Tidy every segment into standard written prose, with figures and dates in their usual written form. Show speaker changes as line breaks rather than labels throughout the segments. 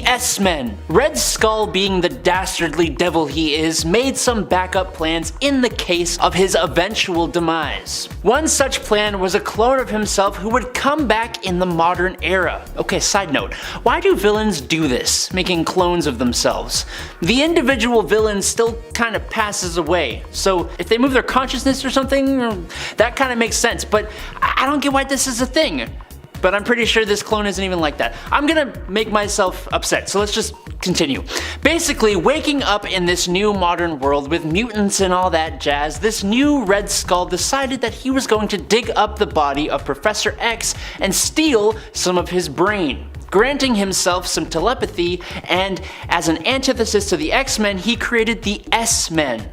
S-Men. Red Skull, being the dastardly devil he is, made some backup plans in the case of his eventual demise. One such plan was a clone of himself who would come back in the modern era. Okay, side note, why do villains do this, making clones of themselves? The individual villain still kind of passes away, so if they move their consciousness or something, that kind of makes sense, but I don't get why this is a thing. But I'm pretty sure this clone isn't even like that. I'm gonna make myself upset, so let's just continue. Basically, waking up in this new modern world with mutants and all that jazz, this new Red Skull decided that he was going to dig up the body of Professor X and steal some of his brain, granting himself some telepathy, and as an antithesis to the X-Men, he created the S-Men.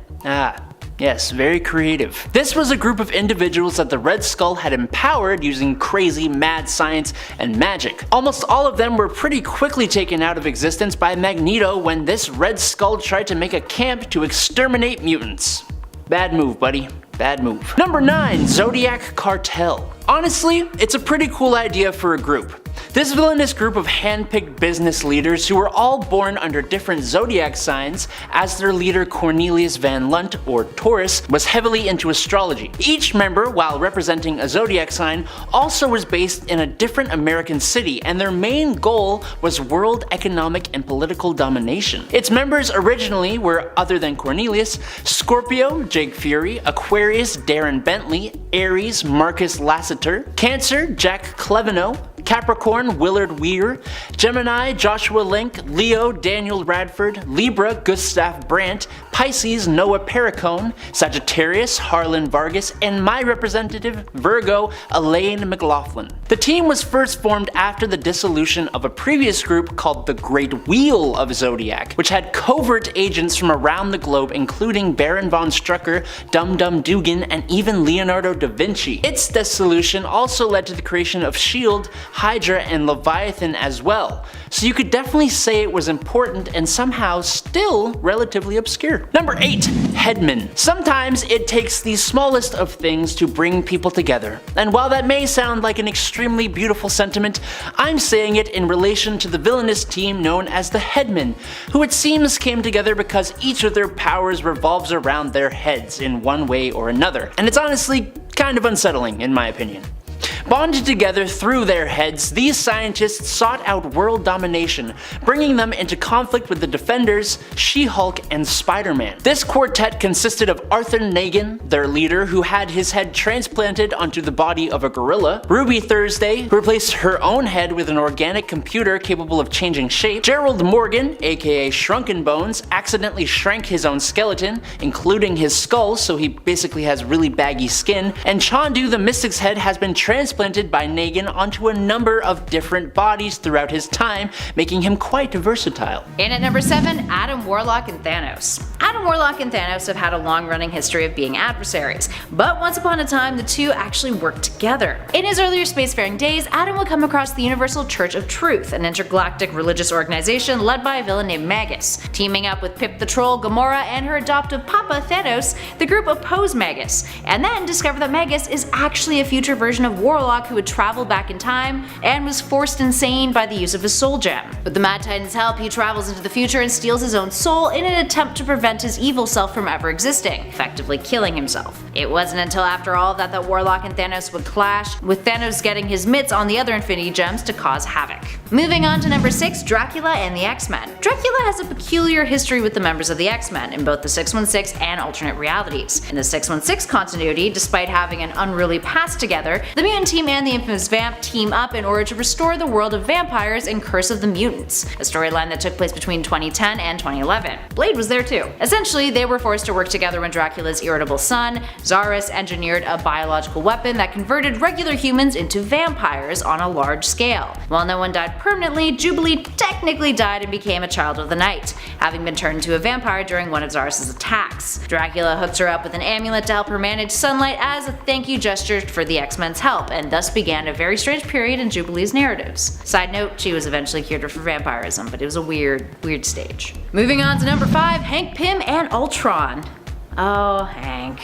Yes, very creative. This was a group of individuals that the Red Skull had empowered using crazy mad science and magic. Almost all of them were pretty quickly taken out of existence by Magneto when this Red Skull tried to make a camp to exterminate mutants. Bad move, buddy. Bad move. Number 9. Zodiac Cartel. Honestly, it's a pretty cool idea for a group. This villainous group of hand-picked business leaders who were all born under different zodiac signs, as their leader Cornelius Van Lunt, or Taurus, was heavily into astrology. Each member, while representing a zodiac sign, also was based in a different American city, and their main goal was world economic and political domination. Its members originally were, other than Cornelius, Scorpio, Jake Fury, Aquarius, Darren Bentley, Aries, Marcus Lassiter, Cancer, Jack Cleveno, Capricorn, Willard Weir, Gemini, Joshua Link, Leo, Daniel Radford, Libra, Gustav Brandt, Pisces, Noah Perricone, Sagittarius, Harlan Vargas, and my representative, Virgo, Elaine McLaughlin. The team was first formed after the dissolution of a previous group called the Great Wheel of Zodiac, which had covert agents from around the globe including Baron von Strucker, Dum Dum Dugan, and even Leonardo da Vinci. Its dissolution also led to the creation of S.H.I.E.L.D., Hydra, and Leviathan as well, so you could definitely say it was important and somehow still relatively obscure. Number 8. Hedman. Sometimes it takes the smallest of things to bring people together, and while that may sound like an extremely beautiful sentiment, I'm saying it in relation to the villainous team known as the Hedman, who it seems came together because each of their powers revolves around their heads in one way or another, and it's honestly kind of unsettling in my opinion. Bonded together through their heads, these scientists sought out world domination, bringing them into conflict with the Defenders, She-Hulk, and Spider-Man. This quartet consisted of Arthur Nagin, their leader, who had his head transplanted onto the body of a gorilla, Ruby Thursday, who replaced her own head with an organic computer capable of changing shape, Gerald Morgan, aka Shrunken Bones, accidentally shrank his own skeleton, including his skull, so he basically has really baggy skin, and Chandu the Mystic's head has been transplanted by Nagin onto a number of different bodies throughout his time, making him quite versatile.
And at number 7, Adam Warlock and Thanos. Adam Warlock and Thanos have had a long-running history of being adversaries, but once upon a time the two actually worked together. In his earlier spacefaring days, Adam would come across the Universal Church of Truth, an intergalactic religious organization led by a villain named Magus. Teaming up with Pip the Troll, Gamora, and her adoptive papa Thanos, the group opposed Magus, and then discovered that Magus is actually a future version of Warlock who had traveled back in time and was forced insane by the use of his soul gem. With the Mad Titan's help, he travels into the future and steals his own soul in an attempt to prevent his evil self from ever existing, effectively killing himself. It wasn't until after all that Warlock and Thanos would clash, with Thanos getting his mitts on the other Infinity Gems to cause havoc. Moving on to number 6, Dracula and the X-Men. Dracula has a peculiar history with the members of the X-Men in both the 616 and alternate realities. In the 616 continuity, despite having an unruly past together, the mutant team and the infamous Vamp team up in order to restore the world of vampires in Curse of the Mutants, a storyline that took place between 2010 and 2011. Blade was there too. Essentially, they were forced to work together when Dracula's irritable son, Zarus, engineered a biological weapon that converted regular humans into vampires on a large scale. While no one died permanently, Jubilee technically died and became a child of the night, having been turned into a vampire during one of Zarus' attacks. Dracula hooked her up with an amulet to help her manage sunlight as a thank you gesture for the X-Men's help, and thus began a very strange period in Jubilee's narratives. Side note, she was eventually cured for vampirism, but it was a weird stage. Moving on to number 5, Hank Pym and Ultron. Oh, Hank.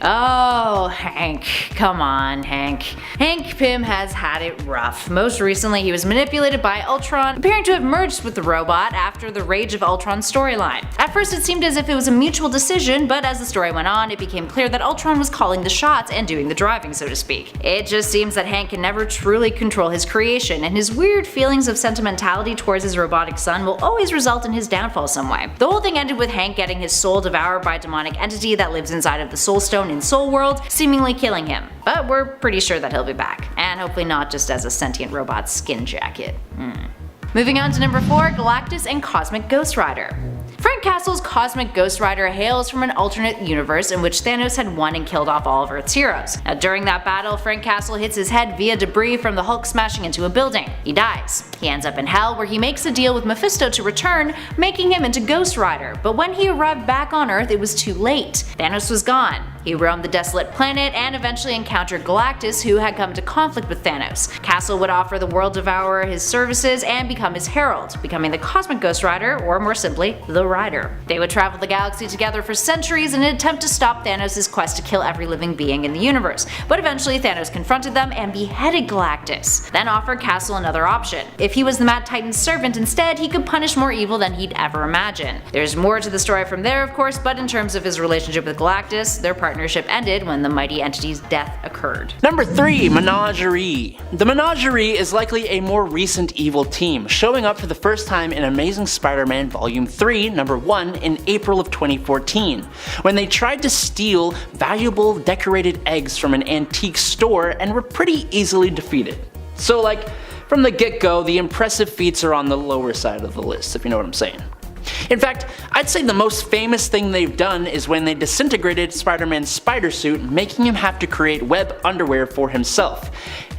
Oh, Hank. Come on, Hank. Hank Pym has had it rough. Most recently, he was manipulated by Ultron, appearing to have merged with the robot after the Rage of Ultron storyline. At first, it seemed as if it was a mutual decision, but as the story went on, it became clear that Ultron was calling the shots and doing the driving, so to speak. It just seems that Hank can never truly control his creation, and his weird feelings of sentimentality towards his robotic son will always result in his downfall some way. The whole thing ended with Hank getting his soul devoured by a demonic entity that lives inside of the Soul Stone in Soul World, seemingly killing him. But we're pretty sure that he'll be back, and hopefully not just as a sentient robot skin jacket. Moving on to number 4, Galactus and Cosmic Ghost Rider. Frank Castle's Cosmic Ghost Rider hails from an alternate universe in which Thanos had won and killed off all of Earth's heroes. Now, during that battle, Frank Castle hits his head via debris from the Hulk smashing into a building. He dies. He ends up in Hell, where he makes a deal with Mephisto to return, making him into Ghost Rider, but when he arrived back on Earth, it was too late. Thanos was gone. He roamed the desolate planet and eventually encountered Galactus, who had come to conflict with Thanos. Castle would offer the World Devourer his services and become his herald, becoming the Cosmic Ghost Rider, or more simply, the Rider. They would travel the galaxy together for centuries in an attempt to stop Thanos' quest to kill every living being in the universe, but eventually Thanos confronted them and beheaded Galactus, then offered Castle another option. If he was the Mad Titan's servant instead, he could punish more evil than he'd ever imagine. There's more to the story from there, of course, but in terms of his relationship with Galactus, their partnership ended when the mighty entity's death occurred.
Number 3, Menagerie. The Menagerie is likely a more recent evil team, showing up for the first time in Amazing Spider-Man Volume 3, Number 1 in April of 2014, when they tried to steal valuable decorated eggs from an antique store and were pretty easily defeated. So like, from the get-go, the impressive feats are on the lower side of the list, if you know what I'm saying. In fact, I'd say the most famous thing they've done is when they disintegrated Spider-Man's spider suit, making him have to create web underwear for himself.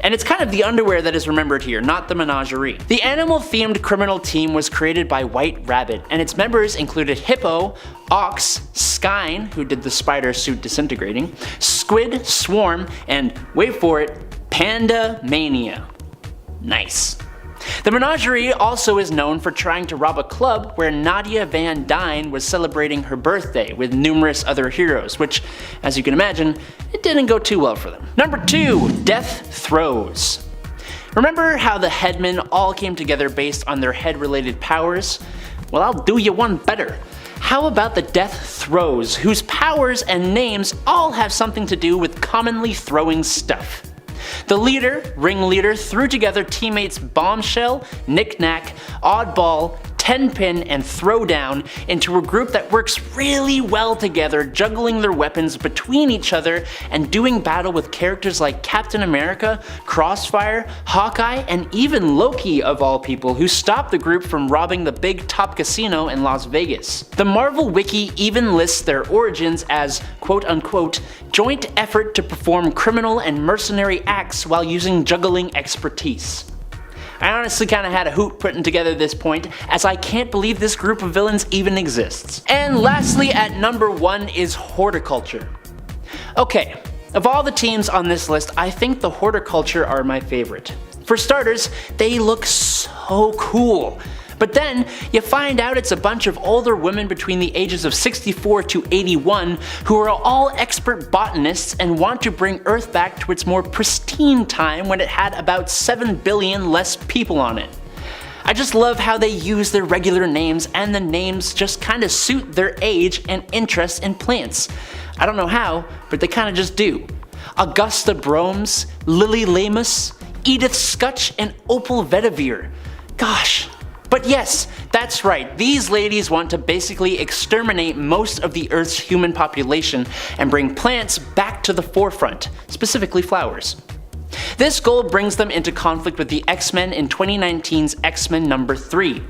And it's kind of the underwear that is remembered here, not the Menagerie. The animal-themed criminal team was created by White Rabbit, and its members included Hippo, Ox, Skyne, who did the spider suit disintegrating, Squid, Swarm, and, wait for it, Panda Mania. Nice. The Menagerie also is known for trying to rob a club where Nadia Van Dyne was celebrating her birthday with numerous other heroes, which, as you can imagine, it didn't go too well for them. Number 2, Death Throes. Remember how the Hedman all came together based on their head-related powers? Well, I'll do you one better. How about the Death Throes, whose powers and names all have something to do with commonly throwing stuff? The ringleader, threw together teammates Bombshell, Knick-Knack, Oddball, Tenpin, and Throwdown into a group that works really well together, juggling their weapons between each other and doing battle with characters like Captain America, Crossfire, Hawkeye, and even Loki of all people, who stopped the group from robbing the big top casino in Las Vegas. The Marvel Wiki even lists their origins as quote-unquote joint effort to perform criminal and mercenary acts while using juggling expertise. I honestly kinda had a hoot putting together this point, as I can't believe this group of villains even exists. And lastly, at number 1 is Horticulture. Okay, of all the teams on this list, I think the Horticulture are my favorite. For starters, they look so cool. But then, you find out it's a bunch of older women between the ages of 64 to 81 who are all expert botanists and want to bring Earth back to its more pristine time when it had about 7 billion less people on it. I just love how they use their regular names, and the names just kinda suit their age and interest in plants. I don't know how, but they kinda just do. Augusta Bromes, Lily Lamus, Edith Scutch, and Opal Vetiver. Gosh. But yes, that's right, these ladies want to basically exterminate most of the Earth's human population and bring plants back to the forefront, specifically flowers. This goal brings them into conflict with the X-Men in 2019's X-Men number 3.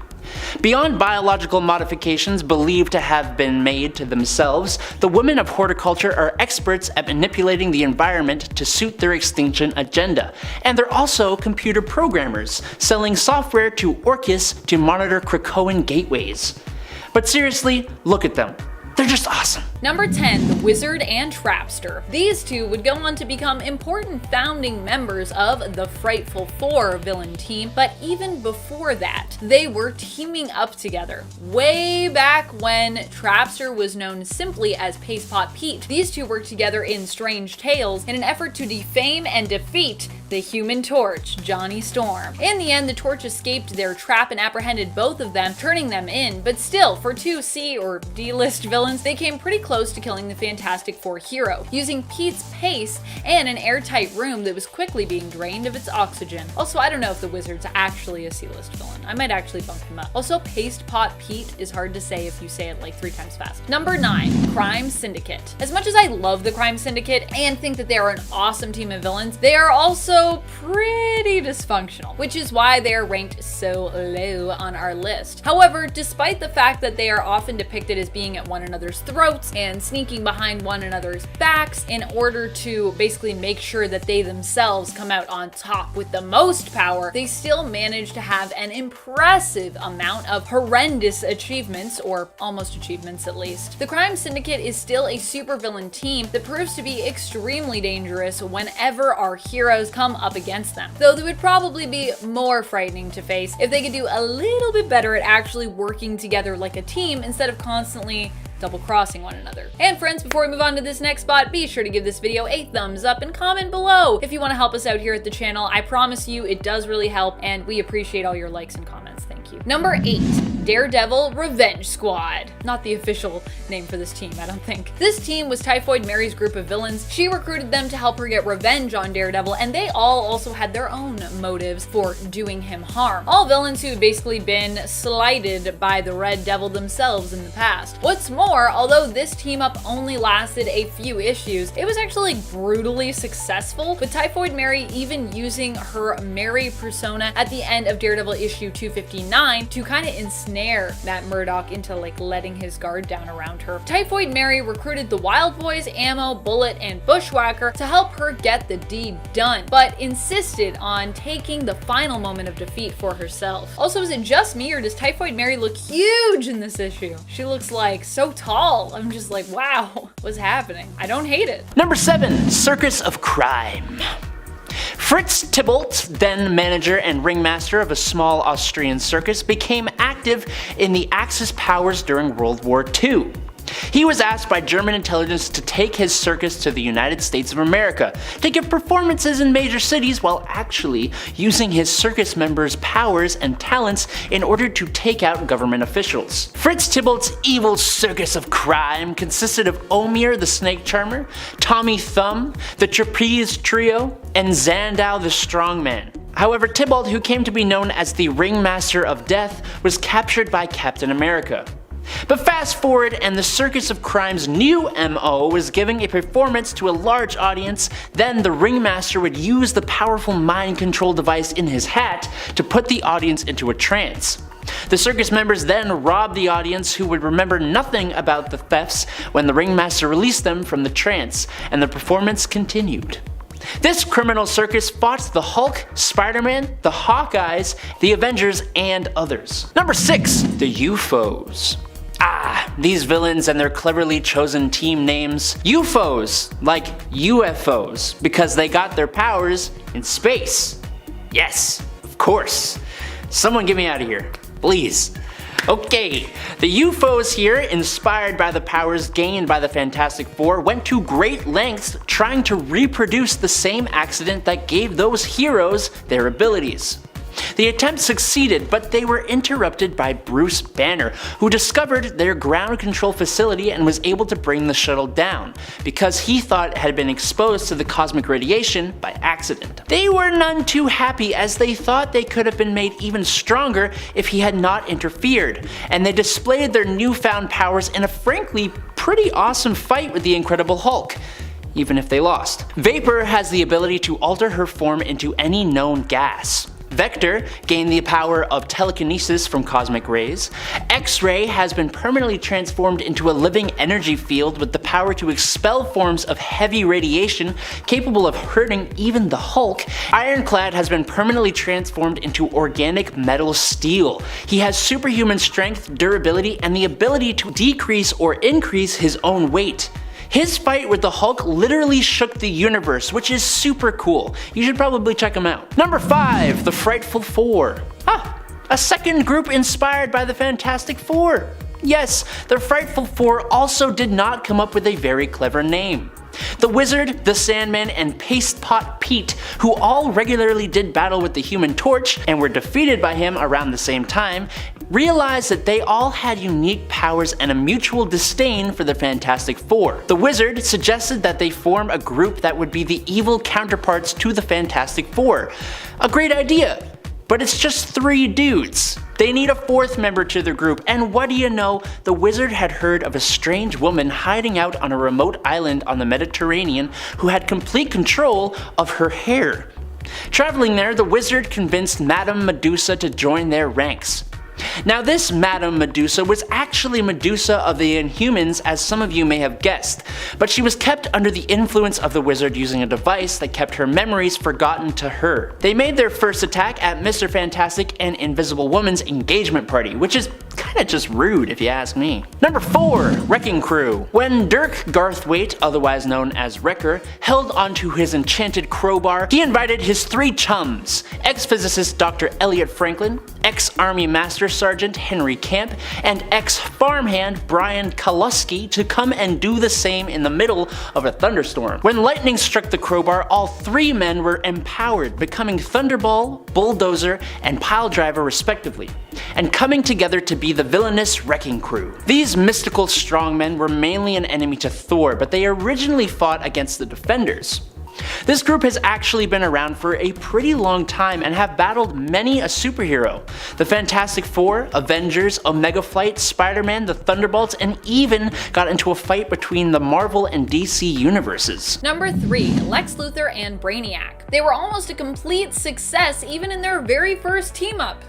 Beyond biological modifications believed to have been made to themselves, the women of Horticulture are experts at manipulating the environment to suit their extinction agenda, and they're also computer programmers, selling software to Orcus to monitor Krakoan gateways. But seriously, look at them. They're just awesome.
Number 10, the Wizard and Trapster. These two would go on to become important founding members of the Frightful Four villain team, but even before that, they were teaming up together. Way back when Trapster was known simply as Paste Pot Pete, these two worked together in Strange Tales in an effort to defame and defeat the Human Torch, Johnny Storm. In the end, the Torch escaped their trap and apprehended both of them, turning them in, but still, for two C or D-list villains, they came pretty close to killing the Fantastic Four hero, using Pete's pace and an airtight room that was quickly being drained of its oxygen. Also, I don't know if the Wizard's actually a C-list villain. I might actually bump him up. Also, Paste Pot Pete is hard to say if you say it like 3 times fast. Number 9, Crime Syndicate. As much as I love the Crime Syndicate and think that they are an awesome team of villains, they are also pretty dysfunctional, which is why they are ranked so low on our list. However, despite the fact that they are often depicted as being at one another's throats and sneaking behind one another's backs in order to basically make sure that they themselves come out on top with the most power, they still manage to have an impressive amount of horrendous achievements, or almost achievements at least. The Crime Syndicate is still a supervillain team that proves to be extremely dangerous whenever our heroes come up against them, though they would probably be more frightening to face if they could do a little bit better at actually working together like a team instead of constantly double-crossing one another. And friends, before we move on to this next spot, be sure to give this video a thumbs up and comment below if you want to help us out here at the channel. I promise you it does really help, and we appreciate all your likes and comments. Thank you. Number 8, Daredevil Revenge Squad. Not the official name for this team, I don't think. This team was Typhoid Mary's group of villains. She recruited them to help her get revenge on Daredevil, and they all also had their own motives for doing him harm. All villains who had basically been slighted by the Red Devil themselves in the past. What's more, although this team up only lasted a few issues, it was actually brutally successful, with Typhoid Mary even using her Mary persona at the end of Daredevil issue 259 to kind of ensnare Matt Murdock into like letting his guard down around her. Typhoid Mary recruited the Wild Boys, Ammo, Bullet, and Bushwhacker to help her get the deed done, but insisted on taking the final moment of defeat for herself. Also, is it just me, or does Typhoid Mary look huge in this issue? She looks like so tall. I'm just like, wow, what's happening? I don't hate it.
Number 7, Circus of Crime. Fritz Tybalt, then manager and ringmaster of a small Austrian circus, became active in the Axis powers during World War II. He was asked by German intelligence to take his circus to the United States of America to give performances in major cities while actually using his circus members' powers and talents in order to take out government officials. Fritz Tybalt's evil Circus of Crime consisted of Omir the Snake Charmer, Tommy Thumb, the Trapeze Trio, and Zandow the Strongman. However, Tybalt, who came to be known as the Ringmaster of Death, was captured by Captain America. But fast forward, and the Circus of Crime's new MO was giving a performance to a large audience. Then the Ringmaster would use the powerful mind control device in his hat to put the audience into a trance. The circus members then robbed the audience, who would remember nothing about the thefts when the Ringmaster released them from the trance, and the performance continued. This criminal circus fought the Hulk, Spider-Man, the Hawkeyes, the Avengers, and others. Number 6, the UFOs. These villains and their cleverly chosen team names. UFOs, like UFOs, because they got their powers in space. Yes, of course. Someone get me out of here, please. Okay, the UFOs here, inspired by the powers gained by the Fantastic Four, went to great lengths trying to reproduce the same accident that gave those heroes their abilities. The attempt succeeded, but they were interrupted by Bruce Banner, who discovered their ground control facility and was able to bring the shuttle down, because he thought it had been exposed to the cosmic radiation by accident. They were none too happy, as they thought they could have been made even stronger if he had not interfered, and they displayed their newfound powers in a frankly pretty awesome fight with the Incredible Hulk, even if they lost. Vapor has the ability to alter her form into any known gas. Vector gained the power of telekinesis from cosmic rays. X-Ray has been permanently transformed into a living energy field with the power to expel forms of heavy radiation capable of hurting even the Hulk. Ironclad has been permanently transformed into organic metal steel. He has superhuman strength, durability, and the ability to decrease or increase his own weight. His fight with the Hulk literally shook the universe, which is super cool. You should probably check him out. Number 5, the Frightful Four. A second group inspired by the Fantastic Four. Yes, the Frightful Four also did not come up with a very clever name. The Wizard, the Sandman, and Paste Pot Pete, who all regularly did battle with the Human Torch and were defeated by him around the same time, realized that they all had unique powers and a mutual disdain for the Fantastic Four. The Wizard suggested that they form a group that would be the evil counterparts to the Fantastic Four. A great idea! But it's just 3 dudes. They need a 4th member to their group, and what do you know, the Wizard had heard of a strange woman hiding out on a remote island on the Mediterranean who had complete control of her hair. Traveling there, the Wizard convinced Madame Medusa to join their ranks. Now this Madame Medusa was actually Medusa of the Inhumans, as some of you may have guessed, but she was kept under the influence of the Wizard using a device that kept her memories forgotten to her. They made their first attack at Mr. Fantastic and Invisible Woman's engagement party, which is kinda just rude if you ask me. Number 4, Wrecking Crew. When Dirk Garthwaite, otherwise known as Wrecker, held onto his enchanted crowbar, he invited his 3 chums, ex-physicist Dr. Elliot Franklin, ex-Army Master Sergeant Henry Camp, and ex-farmhand Brian Kalusky to come and do the same in the middle of a thunderstorm. When lightning struck the crowbar, all 3 men were empowered, becoming Thunderball, Bulldozer, and Piledriver respectively, and coming together to be the villainous Wrecking Crew. These mystical strongmen were mainly an enemy to Thor, but they originally fought against the Defenders. This group has actually been around for a pretty long time and have battled many a superhero. The Fantastic Four, Avengers, Omega Flight, Spider-Man, the Thunderbolts, and even got into a fight between the Marvel and DC universes.
Number 3, Lex Luthor and Brainiac. They were almost a complete success even in their very first team-up.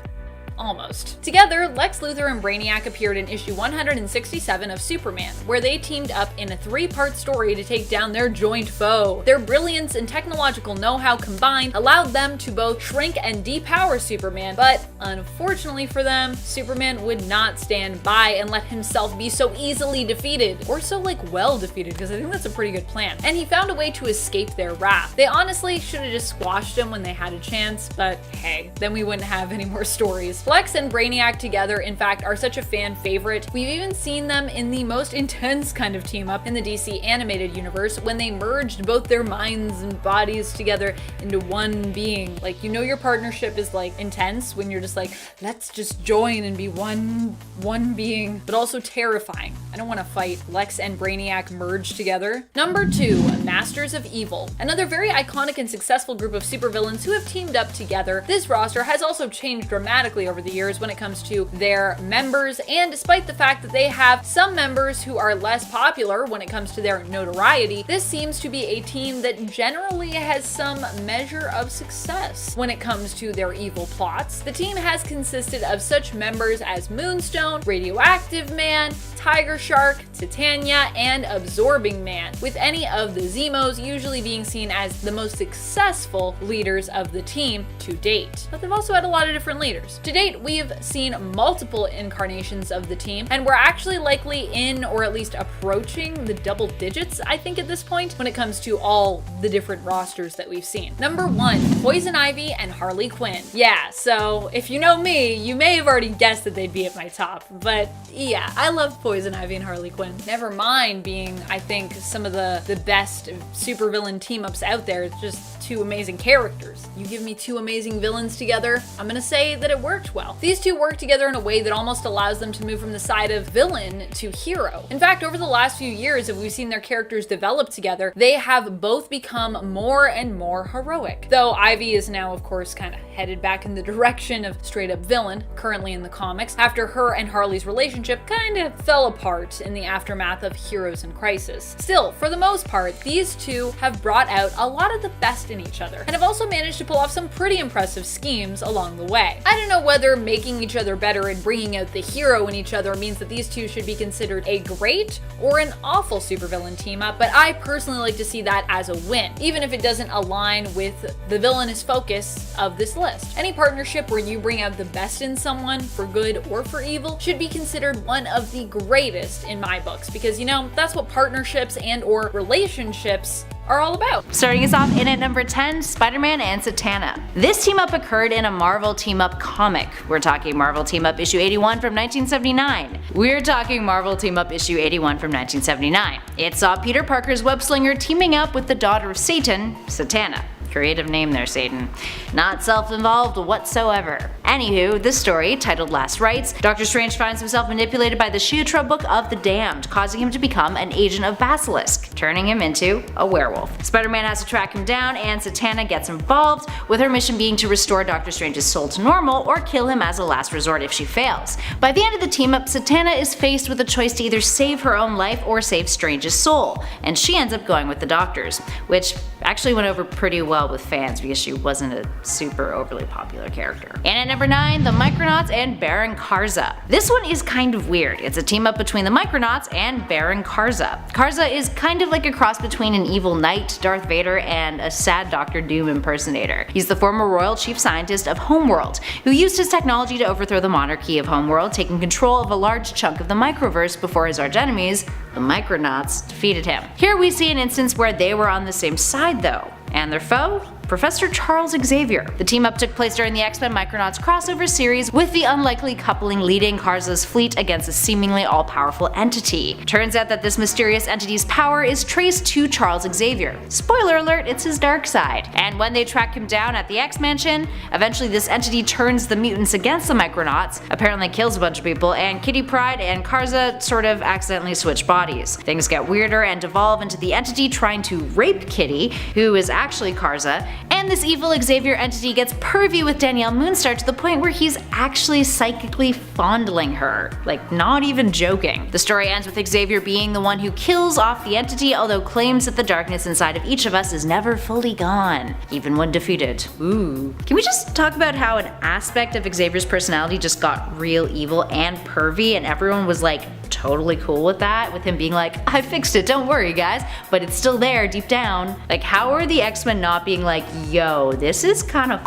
Almost. Together, Lex Luthor and Brainiac appeared in issue 167 of Superman, where they teamed up in a 3-part story to take down their joint foe. Their brilliance and technological know-how combined allowed them to both shrink and depower Superman, but unfortunately for them, Superman would not stand by and let himself be so easily defeated, or so well defeated, because I think that's a pretty good plan. And he found a way to escape their wrath. They honestly should have just squashed him when they had a chance, but hey, then we wouldn't have any more stories. Lex and Brainiac together, in fact, are such a fan favorite. We've even seen them in the most intense kind of team up in the DC animated universe when they merged both their minds and bodies together into one being. You know your partnership is intense when you're just let's just join and be one being, but also terrifying. I don't want to fight. Lex and Brainiac merged together. Number 2, Masters of Evil. Another very iconic and successful group of supervillains who have teamed up together. This roster has also changed dramatically over the years when it comes to their members, and despite the fact that they have some members who are less popular when it comes to their notoriety, this seems to be a team that generally has some measure of success when it comes to their evil plots. The team has consisted of such members as Moonstone, Radioactive Man, Tiger Shark, Titania, and Absorbing Man, with any of the Zemos usually being seen as the most successful leaders of the team to date. But they've also had a lot of different leaders. To date, we've seen multiple incarnations of the team, and we're actually likely in, or at least approaching, the double digits, I think, at this point, when it comes to all the different rosters that we've seen. Number 1, Poison Ivy and Harley Quinn. Yeah, so if you know me, you may have already guessed that they'd be at my top, but yeah, I love Poison Ivy and Harley Quinn. Never mind being, I think, some of the best supervillain team-ups out there. It's just 2 amazing characters. You give me 2 amazing villains together, I'm gonna say that it worked well. These 2 work together in a way that almost allows them to move from the side of villain to hero. In fact, over the last few years, as we've seen their characters develop together, they have both become more and more heroic. Though Ivy is now, of course, kind of headed back in the direction of straight up villain, currently in the comics, after her and Harley's relationship kind of fell fell apart in the aftermath of Heroes in Crisis. Still, for the most part, these two have brought out a lot of the best in each other, and have also managed to pull off some pretty impressive schemes along the way. I don't know whether making each other better and bringing out the hero in each other means that these two should be considered a great or an awful supervillain team up, but I personally like to see that as a win, even if it doesn't align with the villainous focus of this list. Any partnership where you bring out the best in someone, for good or for evil, should be considered one of the greatest in my books, because you know, that's what partnerships and or relationships are all about.
Starting us off in at number 10, Spider-Man and Zatanna. This team up occurred in a Marvel team up comic. We're talking Marvel team up issue 81 from 1979. We're talking Marvel team up issue 81 from 1979. It saw Peter Parker's web slinger teaming up with the daughter of Satan, Zatanna. Creative name there, Satan. Not self-involved whatsoever. Anywho, this story, titled Last Rites, Doctor Strange finds himself manipulated by the Shiatra Book of the Damned, causing him to become an agent of Basilisk, turning him into a werewolf. Spider-Man has to track him down, and Zatanna gets involved, with her mission being to restore Doctor Strange's soul to normal or kill him as a last resort if she fails. By the end of the team-up, Zatanna is faced with a choice to either save her own life or save Strange's soul, and she ends up going with the Doctor's, which actually went over pretty well with fans because she wasn't a super overly popular character. And at number 9, the Micronauts and Baron Karza. This one is kind of weird. It's a team up between the Micronauts and Baron Karza. Karza is kind of like a cross between an evil knight, Darth Vader, and a sad Doctor Doom impersonator. He's the former royal chief scientist of Homeworld, who used his technology to overthrow the monarchy of Homeworld, taking control of a large chunk of the microverse before his archenemies, the Micronauts, defeated him. Here we see an instance where they were on the same side though, and their foe? Professor Charles Xavier. The team-up took place during the X-Men Micronauts crossover series, with the unlikely coupling leading Karza's fleet against a seemingly all-powerful entity. Turns out that this mysterious entity's power is traced to Charles Xavier. Spoiler alert, it's his dark side. And when they track him down at the X-Mansion, eventually this entity turns the mutants against the Micronauts, apparently kills a bunch of people, and Kitty Pryde and Karza sort of accidentally switch bodies. Things get weirder and devolve into the entity trying to rape Kitty, who is actually Karza, and this evil Xavier entity gets pervy with Danielle Moonstar to the point where he's actually psychically fondling her. Like, not even joking. The story ends with Xavier being the one who kills off the entity, although claims that the darkness inside of each of us is never fully gone, even when defeated. Ooh. Can we just talk about how an aspect of Xavier's personality just got real evil and pervy, and everyone was like totally cool with that, with him being like, I fixed it, don't worry guys, but it's still there deep down. Like, how are the X-Men not being like, yo, this is kind of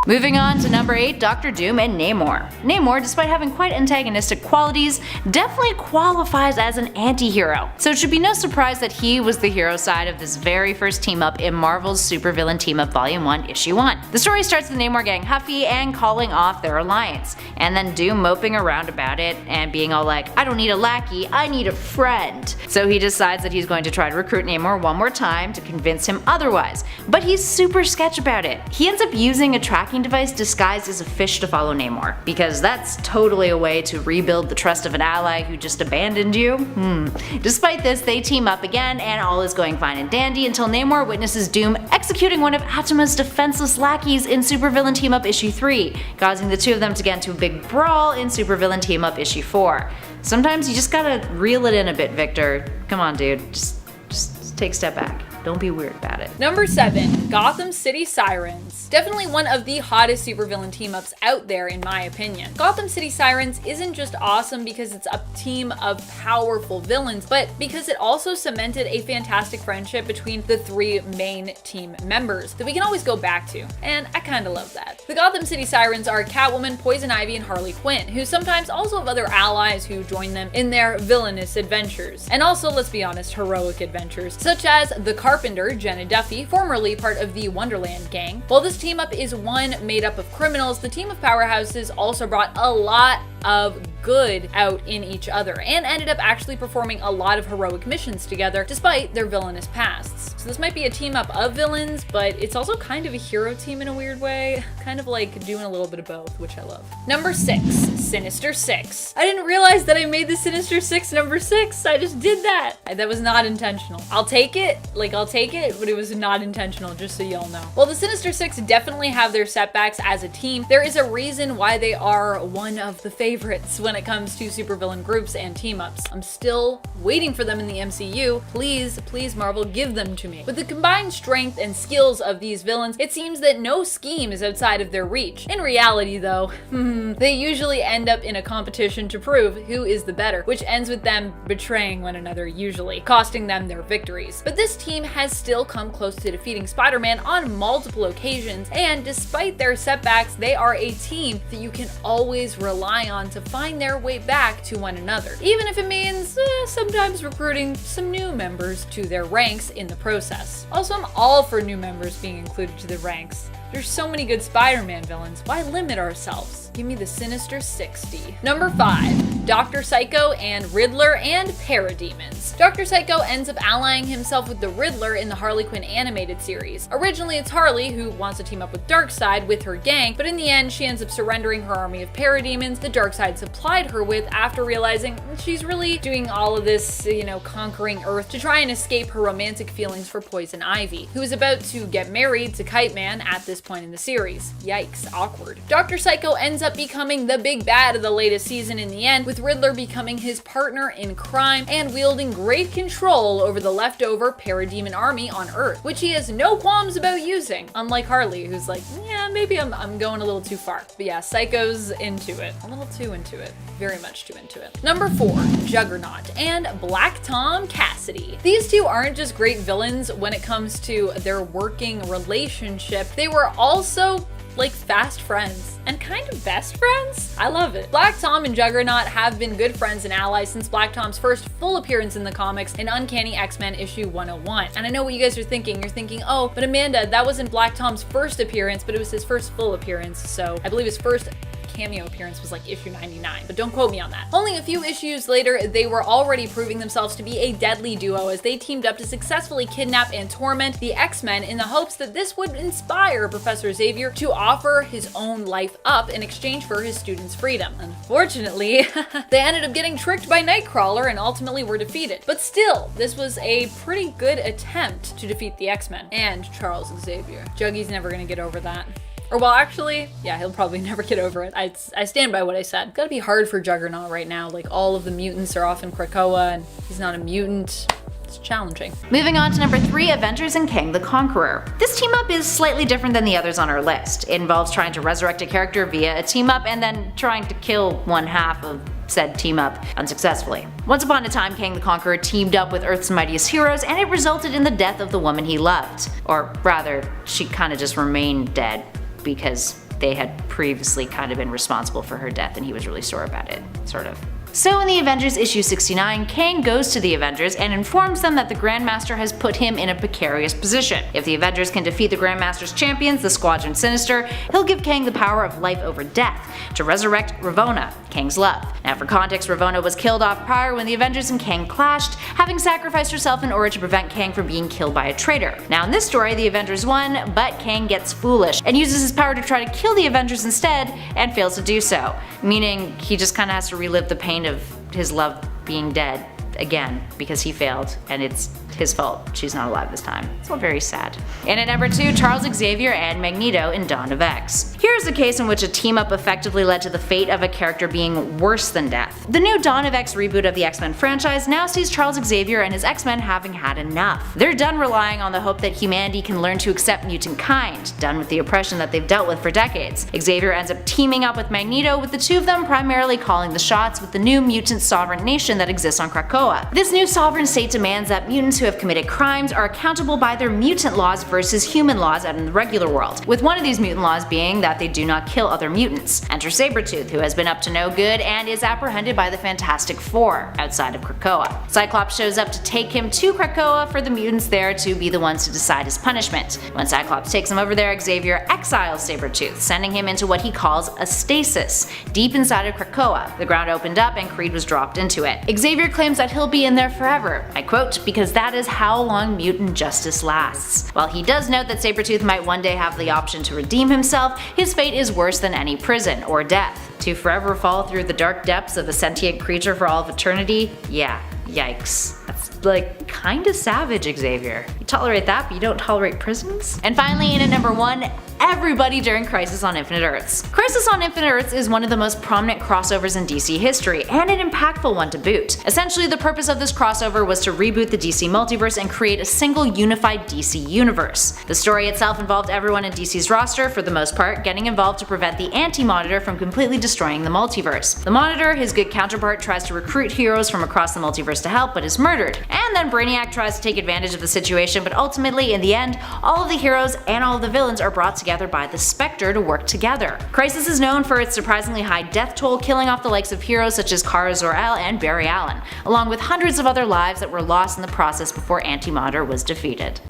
Moving on to number 8, Doctor Doom and Namor. Namor, despite having quite antagonistic qualities, definitely qualifies as an anti-hero, so it should be no surprise that he was the hero side of this very first team-up in Marvel's Supervillain Team-Up Volume 1, Issue 1. The story starts with Namor getting huffy and calling off their alliance, and then Doom moping around about it and being all like, I don't need a lackey, I need a friend. So he decides that he's going to try to recruit Namor one more time to convince him otherwise, but he's super sketch about it. He ends up using a tracking device disguised as a fish to follow Namor, because that's totally a way to rebuild the trust of an ally who just abandoned you. Despite this, they team up again and all is going fine and dandy until Namor witnesses Doom executing one of Atoma's defenseless lackeys in Supervillain Team Up Issue 3, causing the two of them to get into a big brawl in Supervillain Team Up Issue 4. Sometimes you just gotta reel it in a bit, Victor. Come on, dude. Just take a step back. Don't be weird about it.
Number 7, Gotham City Sirens. Definitely one of the hottest supervillain team-ups out there in my opinion. Gotham City Sirens isn't just awesome because it's a team of powerful villains, but because it also cemented a fantastic friendship between the three main team members that we can always go back to, and I kinda love that. The Gotham City Sirens are Catwoman, Poison Ivy, and Harley Quinn, who sometimes also have other allies who join them in their villainous adventures. And also, let's be honest, heroic adventures, such as the Carpenter, Jenna Duffy, formerly part of the Wonderland gang. While this team up is one made up of criminals, the team of powerhouses also brought a lot of good out in each other and ended up actually performing a lot of heroic missions together despite their villainous pasts. So this might be a team up of villains, but it's also kind of a hero team in a weird way, kind of like doing a little bit of both, which I love. Number 6, Sinister Six. I didn't realize that I made the Sinister Six number 6. I just did that. That was not intentional. I'll take it, but it was not intentional, just so y'all know. While the Sinister Six definitely have their setbacks as a team, there is a reason why they are one of the favorites when when it comes to supervillain groups and team-ups. I'm still waiting for them in the MCU. Please, please Marvel, give them to me. With the combined strength and skills of these villains, it seems that no scheme is outside of their reach. In reality though, they usually end up in a competition to prove who is the better, which ends with them betraying one another, usually costing them their victories. But this team has still come close to defeating Spider-Man on multiple occasions, and despite their setbacks, they are a team that you can always rely on to find their way back to one another, even if it means sometimes recruiting some new members to their ranks in the process. Also, I'm all for new members being included to the ranks. There's so many good Spider-Man villains, why limit ourselves? Give me the Sinister 60. Number 5. Dr. Psycho and Riddler and Parademons. Dr. Psycho ends up allying himself with the Riddler in the Harley Quinn animated series. Originally it's Harley who wants to team up with Darkseid with her gang, but in the end she ends up surrendering her army of parademons that Darkseid supplied her with after realizing she's really doing all of this, conquering Earth to try and escape her romantic feelings for Poison Ivy, who is about to get married to Kite Man at this point in the series. Yikes, awkward. Dr. Psycho ends up becoming the big bad of the latest season in the end, with Riddler becoming his partner in crime and wielding great control over the leftover parademon army on Earth, which he has no qualms about using, unlike Harley, who's like, yeah, maybe I'm going a little too far. But yeah, Psycho's into it. A little too into it. Very much too into it. Number 4, Juggernaut and Black Tom Cassidy. These two aren't just great villains when it comes to their working relationship, they were also like fast friends and kind of best friends. I love it. Black Tom and Juggernaut have been good friends and allies since Black Tom's first full appearance in the comics in Uncanny X-Men issue 101. And I know what you guys are thinking. You're thinking, oh, but Amanda, that wasn't Black Tom's first appearance, but it was his first full appearance. So I believe his first cameo appearance was like issue 99, but don't quote me on that. Only a few issues later, they were already proving themselves to be a deadly duo as they teamed up to successfully kidnap and torment the X-Men in the hopes that this would inspire Professor Xavier to offer his own life up in exchange for his students' freedom. Unfortunately, they ended up getting tricked by Nightcrawler and ultimately were defeated. But still, this was a pretty good attempt to defeat the X-Men and Charles Xavier. Juggy's never gonna get over that. Or well, actually, yeah, he'll probably never get over it. I stand by what I said. Gotta be hard for Juggernaut right now. Like, all of the mutants are off in Krakoa and he's not a mutant. It's challenging.
Moving on to number 3, Avengers and Kang the Conqueror. This team up is slightly different than the others on our list. It involves trying to resurrect a character via a team up and then trying to kill one half of said team up unsuccessfully. Once upon a time, Kang the Conqueror teamed up with Earth's mightiest heroes and it resulted in the death of the woman he loved. Or rather, she kinda just remained dead because they had previously kind of been responsible for her death and he was really sore about it, sort of. So in the Avengers issue 69, Kang goes to the Avengers and informs them that the Grandmaster has put him in a precarious position. If the Avengers can defeat the Grandmaster's champions, the Squadron Sinister, he'll give Kang the power of life over death to resurrect Ravonna, Kang's love. Now for context, Ravonna was killed off prior when the Avengers and Kang clashed, having sacrificed herself in order to prevent Kang from being killed by a traitor. Now in this story, the Avengers won, but Kang gets foolish and uses his power to try to kill the Avengers instead and fails to do so, meaning he just kinda has to relive the pain of his love being dead again because he failed and it's his fault she's not alive this time. It's all very sad. And at number 2, Charles Xavier and Magneto in Dawn of X. Here's a case in which a team up effectively led to the fate of a character being worse than death. The new Dawn of X reboot of the X-Men franchise now sees Charles Xavier and his X-Men having had enough. They're done relying on the hope that humanity can learn to accept mutant kind, done with the oppression that they've dealt with for decades. Xavier ends up teaming up with Magneto, with the two of them primarily calling the shots with the new mutant sovereign nation that exists on Krakoa. This new sovereign state demands that mutants who have committed crimes are accountable by their mutant laws versus human laws out in the regular world, with one of these mutant laws being that they do not kill other mutants. Enter Sabretooth, who has been up to no good and is apprehended by the Fantastic Four outside of Krakoa. Cyclops shows up to take him to Krakoa for the mutants there to be the ones to decide his punishment. When Cyclops takes him over there, Xavier exiles Sabretooth, sending him into what he calls a stasis, deep inside of Krakoa. The ground opened up and Creed was dropped into it. Xavier claims that he'll be in there forever. I quote, "because that is how long mutant justice lasts." While he does note that Sabretooth might one day have the option to redeem himself, his fate is worse than any prison or death. To forever fall through the dark depths of a sentient creature for all of eternity? Yeah, yikes. That's like, kinda savage, Xavier. You tolerate that, but you don't tolerate prisons? And finally, in at number 1, everybody during Crisis on Infinite Earths. Crisis on Infinite Earths is one of the most prominent crossovers in DC history, and an impactful one to boot. Essentially, the purpose of this crossover was to reboot the DC multiverse and create a single unified DC universe. The story itself involved everyone in DC's roster, for the most part, getting involved to prevent the Anti-Monitor from completely destroying the multiverse. The Monitor, his good counterpart, tries to recruit heroes from across the multiverse to help, but is murdered. And then Brainiac tries to take advantage of the situation, but ultimately, in the end, all of the heroes and all of the villains are brought together by the Spectre to work together. Crisis is known for its surprisingly high death toll, killing off the likes of heroes such as Karza and Barry Allen, along with hundreds of other lives that were lost in the process before Anti-Monitor was defeated.